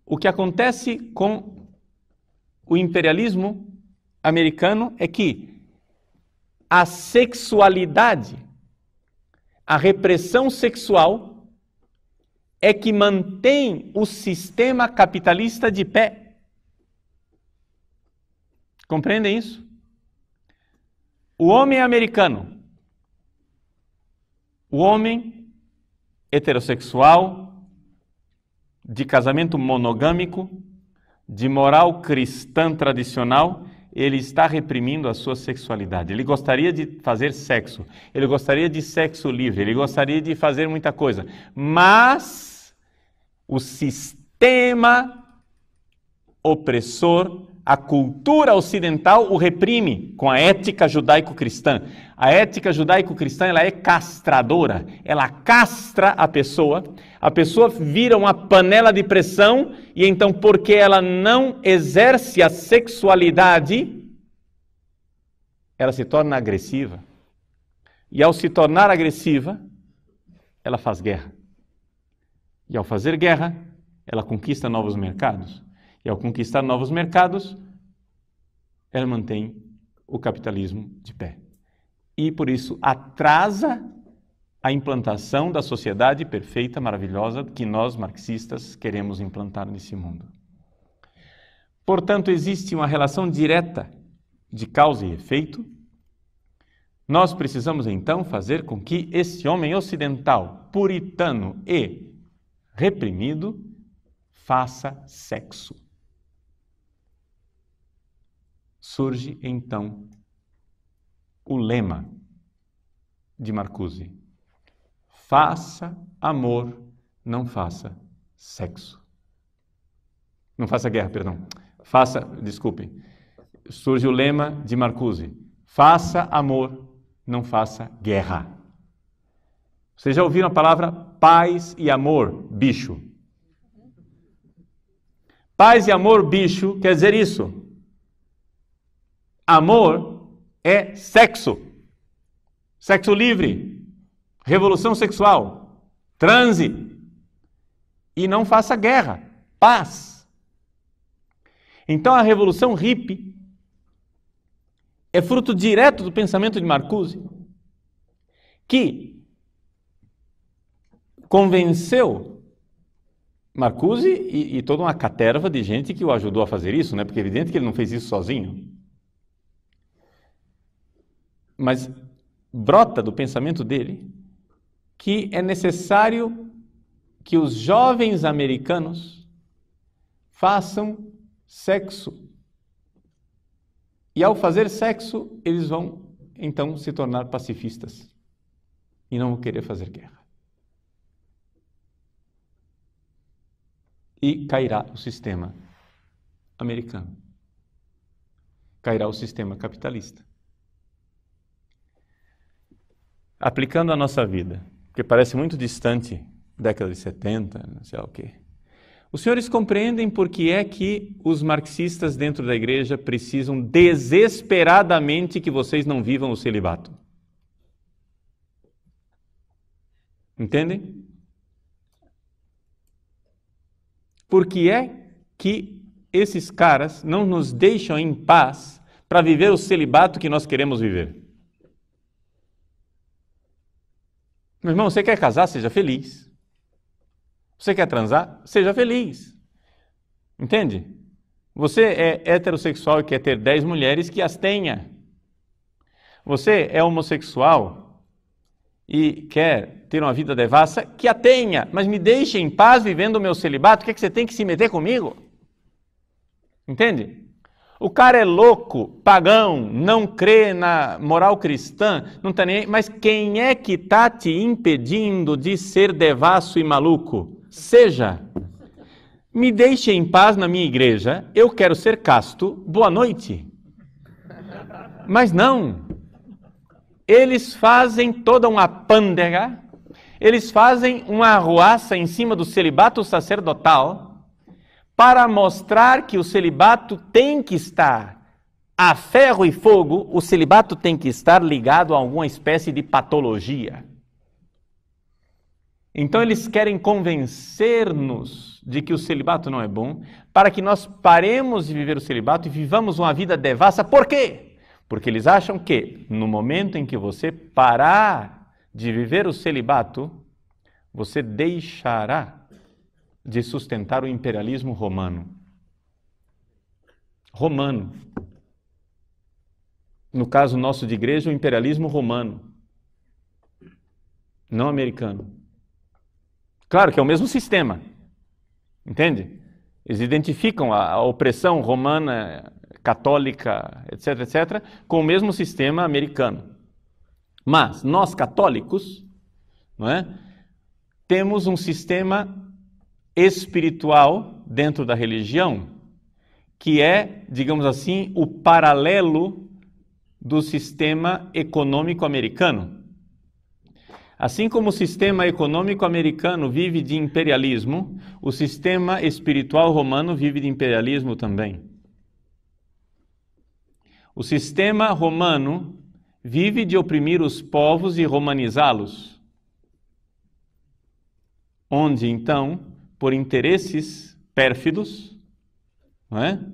O que acontece com o imperialismo americano é que a sexualidade, a repressão sexual, é que mantém o sistema capitalista de pé. Compreendem isso? O homem americano, o homem heterossexual, de casamento monogâmico, de moral cristã tradicional, ele está reprimindo a sua sexualidade. Ele gostaria de fazer sexo, ele gostaria de sexo livre, ele gostaria de fazer muita coisa, mas o sistema opressor, a cultura ocidental o reprime com a ética judaico-cristã. A ética judaico-cristã ela é castradora, ela castra a pessoa vira uma panela de pressão e então porque ela não exerce a sexualidade, ela se torna agressiva. E ao se tornar agressiva, ela faz guerra. E ao fazer guerra, ela conquista novos mercados. E ao conquistar novos mercados, ela mantém o capitalismo de pé. E por isso atrasa a implantação da sociedade perfeita, maravilhosa, que nós marxistas queremos implantar nesse mundo. Portanto, existe uma relação direta de causa e efeito Nós precisamos então fazer com que esse homem ocidental, puritano e reprimido, faça sexo. Surge então o lema de Marcuse: faça amor, não faça sexo. Não faça guerra, perdão. Surge o lema de Marcuse: faça amor, não faça guerra. Vocês já ouviram a palavra paz e amor, bicho? Paz e amor, bicho, quer dizer isso. Amor é sexo. Sexo livre. Revolução sexual. Transe. E não faça guerra. Paz. Então a revolução hippie é fruto direto do pensamento de Marcuse, que convenceu Marcuse e toda uma caterva de gente que o ajudou a fazer isso, né? Porque é evidente que ele não fez isso sozinho. Mas brota do pensamento dele que é necessário que os jovens americanos façam sexo. E ao fazer sexo, eles vão então se tornar pacifistas e não vão querer fazer guerra. E cairá o sistema americano. Cairá o sistema capitalista. Aplicando a nossa vida, que parece muito distante, década de 70, não sei lá o quê. Os senhores compreendem por que é que os marxistas dentro da igreja precisam desesperadamente que vocês não vivam o celibato? Entendem? Por que é que esses caras não nos deixam em paz para viver o celibato que nós queremos viver? Meu irmão, você quer casar? Seja feliz. Você quer transar? Seja feliz. Entende? Você é heterossexual e quer ter 10 mulheres, que as tenha. Você é homossexual e quer ter uma vida devassa, que a tenha. Mas me deixe em paz vivendo o meu celibato. O que é que você tem que se meter comigo? Entende? O cara é louco, pagão, não crê na moral cristã, não está nem aí. Mas quem é que está te impedindo de ser devasso e maluco? Seja. Me deixe em paz na minha igreja, eu quero ser casto, boa noite. Mas não. Eles fazem toda uma pândega, eles fazem uma arruaça em cima do celibato sacerdotal, para mostrar que o celibato tem que estar a ferro e fogo, o celibato tem que estar ligado a alguma espécie de patologia. Então eles querem convencer-nos de que o celibato não é bom, para que nós paremos de viver o celibato e vivamos uma vida devassa. Por quê? Porque eles acham que no momento em que você parar de viver o celibato, você deixará de sustentar o imperialismo romano. Romano. No caso nosso de igreja, o imperialismo romano. Não americano. Claro que é o mesmo sistema. Entende? Eles identificam a opressão romana, católica, etc., etc., com o mesmo sistema americano. Mas nós, católicos, não é? Temos um sistema espiritual dentro da religião, que é, digamos assim, o paralelo do sistema econômico americano. Assim como o sistema econômico americano vive de imperialismo, o sistema espiritual romano vive de imperialismo também. O sistema romano vive de oprimir os povos e romanizá-los, onde então, por interesses pérfidos, não é?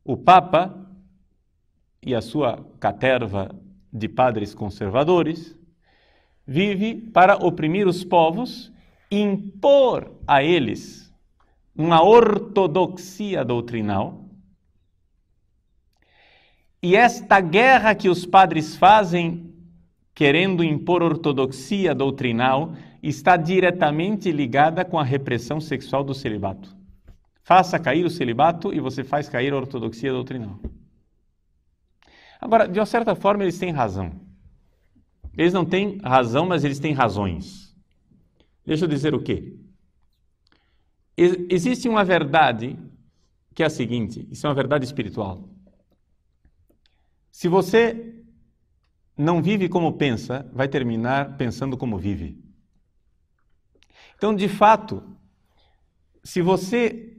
O Papa e a sua caterva de padres conservadores vive para oprimir os povos e impor a eles uma ortodoxia doutrinal. E esta guerra que os padres fazem querendo impor ortodoxia doutrinal, está diretamente ligada com a repressão sexual do celibato. Faça cair o celibato e você faz cair a ortodoxia doutrinal. Agora, de uma certa forma, eles têm razão. Eles não têm razão, mas eles têm razões. Deixa eu dizer o quê? Existe uma verdade que é a seguinte, isso é uma verdade espiritual. Se você não vive como pensa, vai terminar pensando como vive. Então, de fato, se você,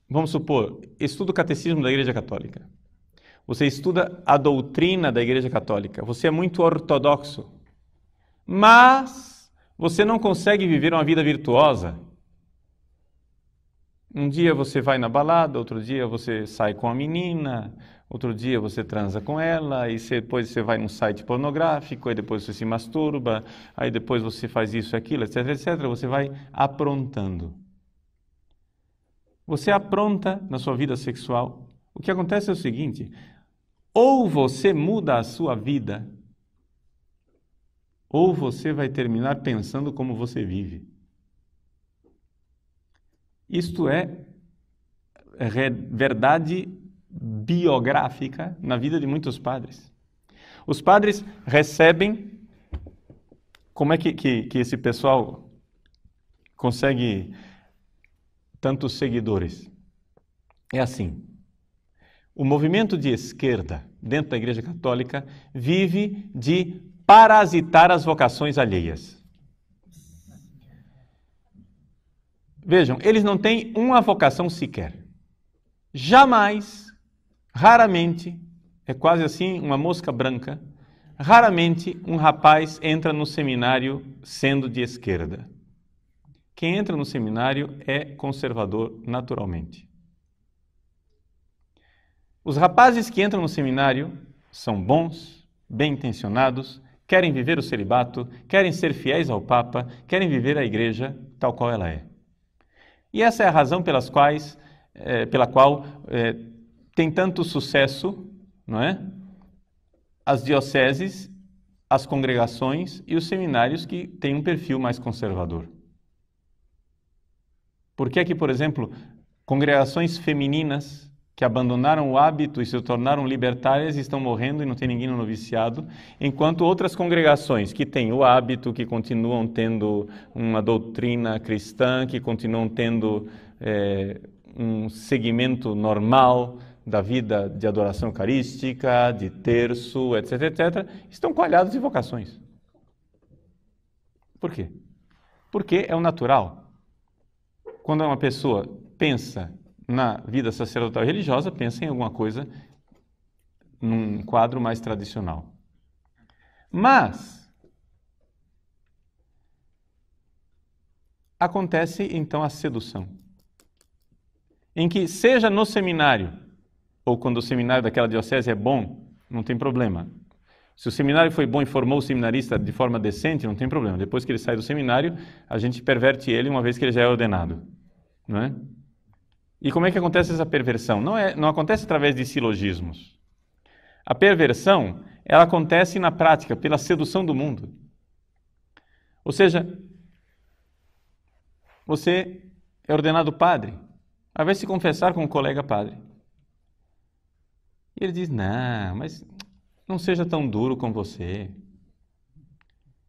vamos supor, estuda o catecismo da Igreja Católica, você estuda a doutrina da Igreja Católica, você é muito ortodoxo, mas você não consegue viver uma vida virtuosa. Um dia você vai na balada, outro dia você sai com a menina, outro dia você transa com ela, e depois você vai num site pornográfico, aí depois você se masturba, aí depois você faz isso e aquilo, etc, etc. Você vai aprontando. Você apronta na sua vida sexual. O que acontece é o seguinte, ou você muda a sua vida, ou você vai terminar pensando como você vive. Isto é verdade biográfica na vida de muitos padres. Os padres recebem... Como é que esse pessoal consegue tantos seguidores? É assim. O movimento de esquerda dentro da Igreja Católica vive de parasitar as vocações alheias. Vejam, eles não têm uma vocação sequer. Jamais, raramente, é quase assim uma mosca branca, raramente um rapaz entra no seminário sendo de esquerda. Quem entra no seminário é conservador naturalmente. Os rapazes que entram no seminário são bons, bem-intencionados, querem viver o celibato, querem ser fiéis ao Papa, querem viver a Igreja tal qual ela é. E essa é a razão pela qual tem tanto sucesso, não é? As dioceses, as congregações e os seminários que têm um perfil mais conservador. Por que é que, por exemplo, congregações femininas que abandonaram o hábito e se tornaram libertárias estão morrendo e não tem ninguém no noviciado, enquanto outras congregações que têm o hábito, que continuam tendo uma doutrina cristã, que continuam tendo um segmento normal da vida de adoração eucarística, de terço, etc., etc., estão coalhados de vocações. Por quê? Porque é o natural. Quando uma pessoa pensa na vida sacerdotal e religiosa, pensa em alguma coisa num quadro mais tradicional. Mas acontece então a sedução, em que seja no seminário, ou quando o seminário daquela diocese é bom, não tem problema. Se o seminário foi bom e formou o seminarista de forma decente, não tem problema. Depois que ele sai do seminário, a gente perverte ele uma vez que ele já é ordenado, não é? E como é que acontece essa perversão? Não acontece através de silogismos. A perversão, ela acontece na prática, pela sedução do mundo. Ou seja, você é ordenado padre, aí vai se confessar com um colega padre. E ele diz, não, mas não seja tão duro com você.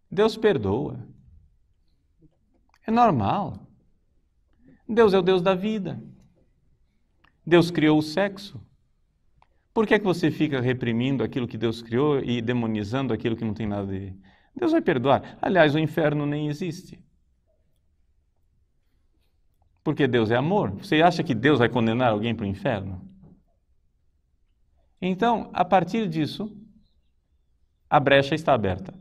Deus perdoa. É normal. Deus é o Deus da vida. Deus criou o sexo. Por que é que você fica reprimindo aquilo que Deus criou e demonizando aquilo que não tem nada a ver? Deus vai perdoar. Aliás, o inferno nem existe. Porque Deus é amor. Você acha que Deus vai condenar alguém para o inferno? Então, a partir disso, a brecha está aberta.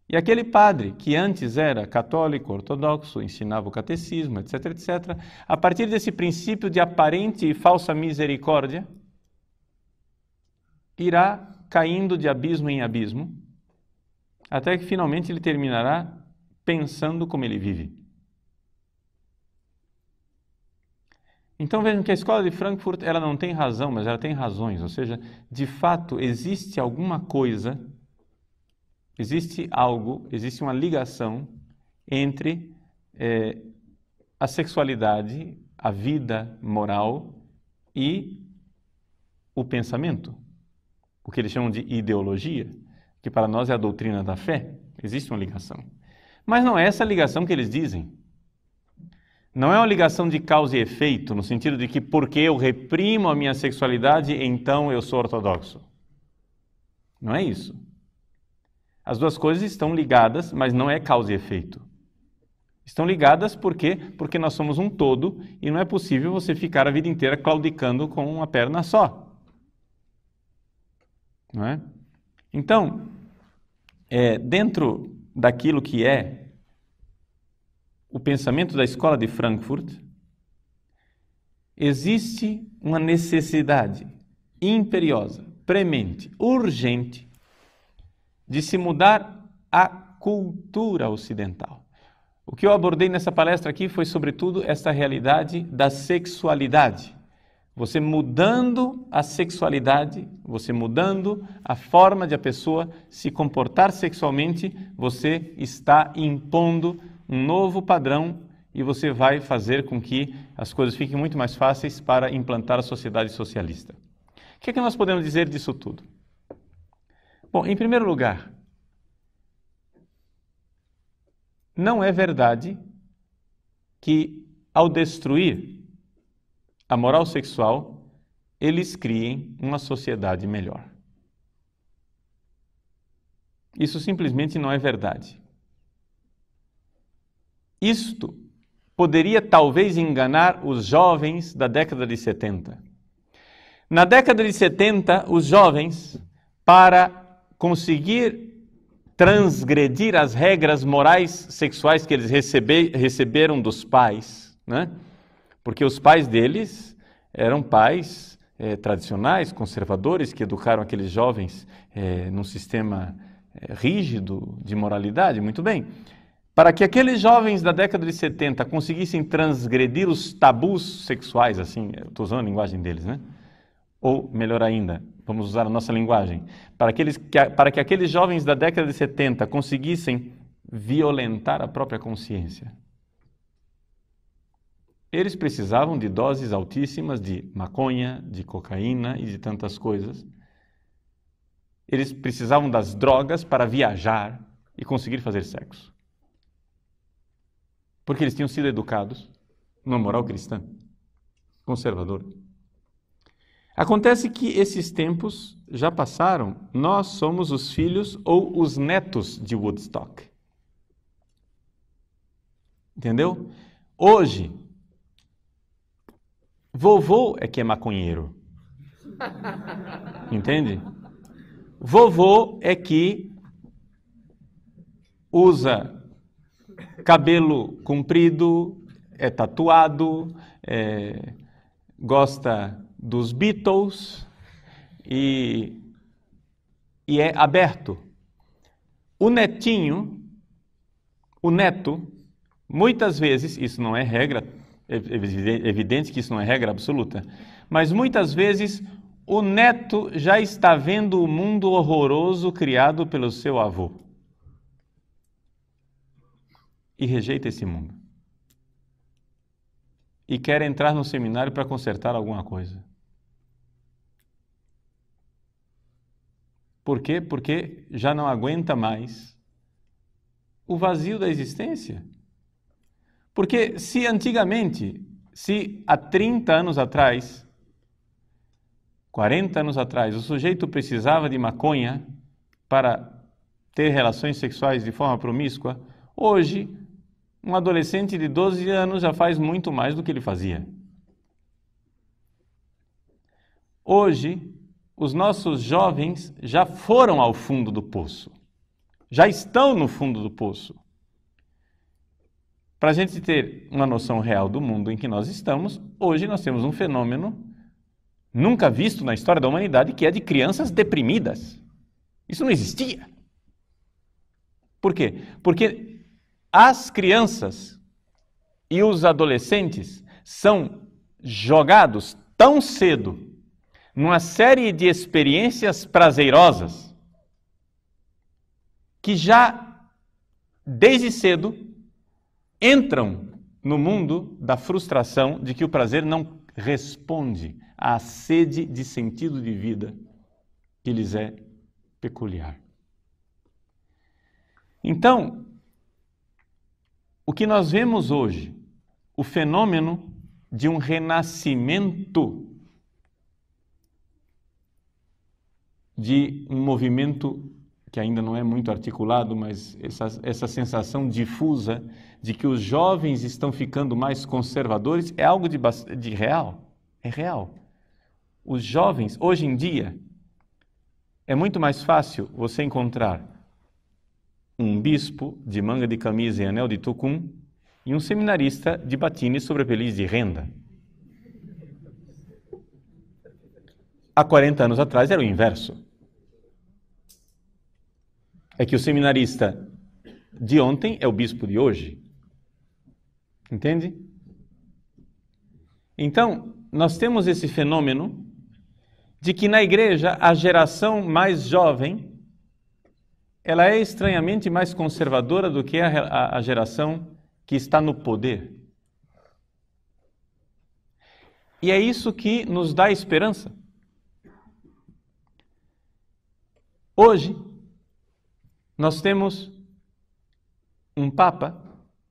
E aquele padre que antes era católico, ortodoxo, ensinava o catecismo, etc., etc., a partir desse princípio de aparente e falsa misericórdia, irá caindo de abismo em abismo, até que finalmente ele terminará pensando como ele vive. Então vejam que a escola de Frankfurt ela não tem razão, mas ela tem razões, ou seja, de fato existe alguma coisa existe uma ligação entre a sexualidade, a vida moral e o pensamento, o que eles chamam de ideologia, que para nós é a doutrina da fé. Existe uma ligação. Mas não é essa ligação que eles dizem. Não é uma ligação de causa e efeito, no sentido de que porque eu reprimo a minha sexualidade, então eu sou ortodoxo. Não é isso. As duas coisas estão ligadas, mas não é causa e efeito. Estão ligadas porque nós somos um todo e não é possível você ficar a vida inteira claudicando com uma perna só. Não é? Então, dentro daquilo que é o pensamento da escola de Frankfurt, existe uma necessidade imperiosa, premente, urgente, de se mudar a cultura ocidental. O que eu abordei nessa palestra aqui foi, sobretudo, essa realidade da sexualidade. Você mudando a sexualidade, você mudando a forma de a pessoa se comportar sexualmente, você está impondo um novo padrão e você vai fazer com que as coisas fiquem muito mais fáceis para implantar a sociedade socialista. O que é que nós podemos dizer disso tudo? Bom, em primeiro lugar, não é verdade que ao destruir a moral sexual, eles criem uma sociedade melhor. Isso simplesmente não é verdade. Isto poderia talvez enganar os jovens da década de 70. Na década de 70, os jovens, para conseguir transgredir as regras morais sexuais que eles receberam dos pais, né? Porque os pais deles eram pais tradicionais, conservadores, que educaram aqueles jovens num sistema rígido de moralidade, muito bem. Para que aqueles jovens da década de 70 conseguissem transgredir os tabus sexuais, assim, estou usando a linguagem deles, né? Ou, melhor ainda, vamos usar a nossa linguagem, para que aqueles jovens da década de 70 conseguissem violentar a própria consciência, eles precisavam de doses altíssimas de maconha, de cocaína e de tantas coisas. Eles precisavam das drogas para viajar e conseguir fazer sexo. Porque eles tinham sido educados numa moral cristã, conservadora. Acontece que esses tempos já passaram. Nós somos os filhos ou os netos de Woodstock. Entendeu? Hoje, vovô é que é maconheiro. Entende? Vovô é que usa cabelo comprido, é tatuado, gosta dos Beatles e é aberto. O neto, muitas vezes, isso não é regra, é evidente que isso não é regra absoluta, mas muitas vezes o neto já está vendo o mundo horroroso criado pelo seu avô. E rejeita esse mundo. E quer entrar no seminário para consertar alguma coisa. Por quê? Porque já não aguenta mais o vazio da existência. Porque se antigamente, se há 30 anos atrás, 40 anos atrás, o sujeito precisava de maconha para ter relações sexuais de forma promíscua, hoje um adolescente de 12 anos já faz muito mais do que ele fazia. Hoje, os nossos jovens já foram ao fundo do poço. Já estão no fundo do poço. Para a gente ter uma noção real do mundo em que nós estamos, hoje nós temos um fenômeno nunca visto na história da humanidade, que é de crianças deprimidas. Isso não existia. Por quê? Porque as crianças e os adolescentes são jogados tão cedo numa série de experiências prazerosas que já, desde cedo, entram no mundo da frustração de que o prazer não responde à sede de sentido de vida que lhes é peculiar. Então, o que nós vemos hoje, o fenômeno de um renascimento de um movimento que ainda não é muito articulado, mas essa sensação difusa de que os jovens estão ficando mais conservadores é algo de real. É real. Os jovens, hoje em dia, é muito mais fácil você encontrar um bispo de manga de camisa e anel de tucum e um seminarista de batina e sobrepeliz de renda. Há 40 anos atrás era o inverso. É que o seminarista de ontem é o bispo de hoje. Entende? Então, nós temos esse fenômeno de que na igreja a geração mais jovem ela é estranhamente mais conservadora do que a geração que está no poder. E é isso que nos dá esperança. Hoje, nós temos um Papa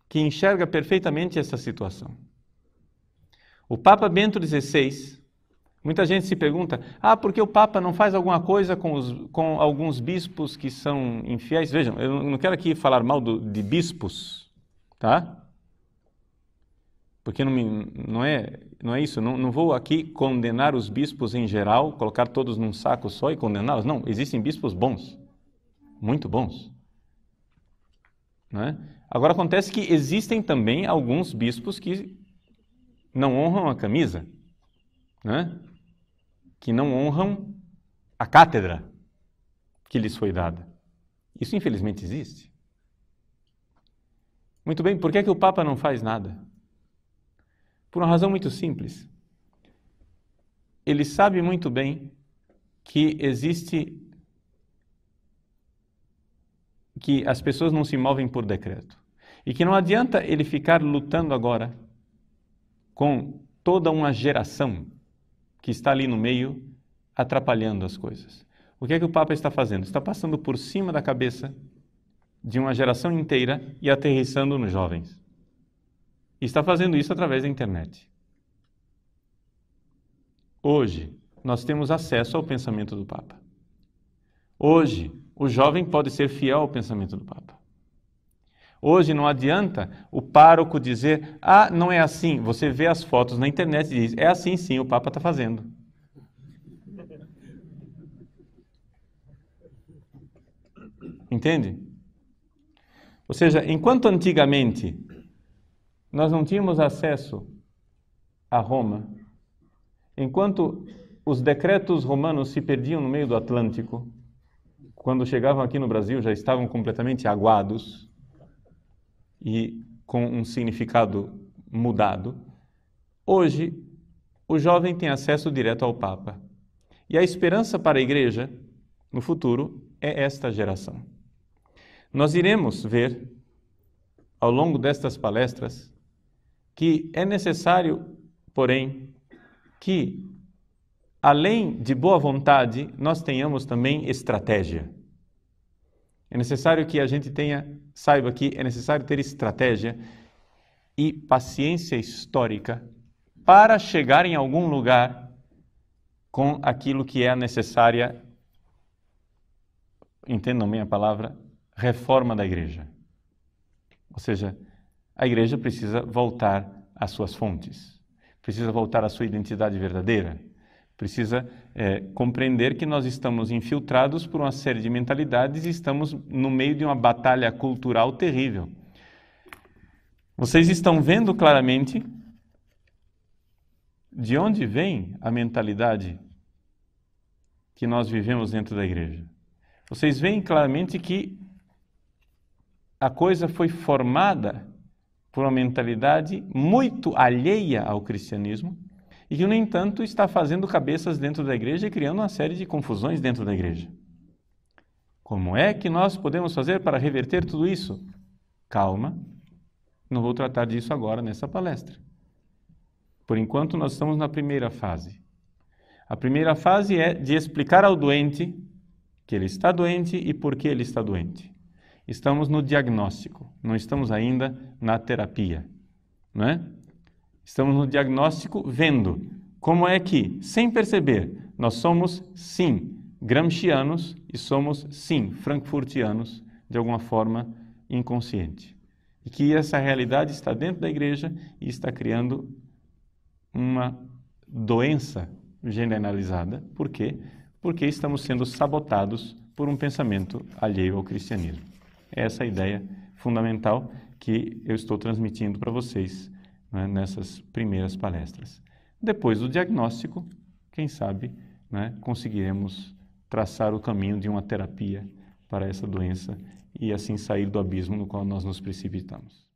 que enxerga perfeitamente essa situação. O Papa Bento XVI, muita gente se pergunta, por que o Papa não faz alguma coisa com alguns bispos que são infiéis? Vejam, eu não quero aqui falar mal de bispos, tá? Porque não é isso, não vou aqui condenar os bispos em geral, colocar todos num saco só e condená-los. Não, existem bispos bons, muito bons. Né? Agora acontece que existem também alguns bispos que não honram a camisa, né? Que não honram a cátedra que lhes foi dada. Isso infelizmente existe. Muito bem, por que o Papa não faz nada? Por uma razão muito simples. Ele sabe muito bem que que as pessoas não se movem por decreto. E que não adianta ele ficar lutando agora com toda uma geração que está ali no meio atrapalhando as coisas. O que é que o Papa está fazendo? Está passando por cima da cabeça de uma geração inteira e aterrissando nos jovens. E está fazendo isso através da internet. Hoje, nós temos acesso ao pensamento do Papa. Hoje, o jovem pode ser fiel ao pensamento do Papa. Hoje não adianta o pároco dizer, não é assim. Você vê as fotos na internet e diz, é assim sim, o Papa está fazendo. Entende? Ou seja, enquanto antigamente nós não tínhamos acesso a Roma, enquanto os decretos romanos se perdiam no meio do Atlântico, quando chegavam aqui no Brasil já estavam completamente aguados e com um significado mudado. Hoje, o jovem tem acesso direto ao Papa. E a esperança para a igreja, no futuro, é esta geração. Nós iremos ver, ao longo destas palestras, que é necessário, porém, que, além de boa vontade, nós tenhamos também estratégia. É necessário que a gente saiba que é necessário ter estratégia e paciência histórica para chegar em algum lugar com aquilo que é a necessária, entendam bem a palavra, reforma da igreja. Ou seja, a igreja precisa voltar às suas fontes, precisa voltar à sua identidade verdadeira, precisa compreender que nós estamos infiltrados por uma série de mentalidades e estamos no meio de uma batalha cultural terrível. Vocês estão vendo claramente de onde vem a mentalidade que nós vivemos dentro da igreja. Vocês veem claramente que a coisa foi formada por uma mentalidade muito alheia ao cristianismo e que, no entanto, está fazendo cabeças dentro da igreja e criando uma série de confusões dentro da igreja. Como é que nós podemos fazer para reverter tudo isso? Calma, não vou tratar disso agora nessa palestra. Por enquanto, nós estamos na primeira fase. A primeira fase é de explicar ao doente que ele está doente e por que ele está doente. Estamos no diagnóstico, não estamos ainda na terapia, não é? Estamos no diagnóstico vendo como é que, sem perceber, nós somos, sim, gramscianos e somos, sim, frankfurtianos, de alguma forma inconsciente. E que essa realidade está dentro da igreja e está criando uma doença generalizada. Por quê? Porque estamos sendo sabotados por um pensamento alheio ao cristianismo. Essa é a ideia fundamental que eu estou transmitindo para vocês, né, nessas primeiras palestras. Depois do diagnóstico, quem sabe, né, conseguiremos traçar o caminho de uma terapia para essa doença e assim sair do abismo no qual nós nos precipitamos.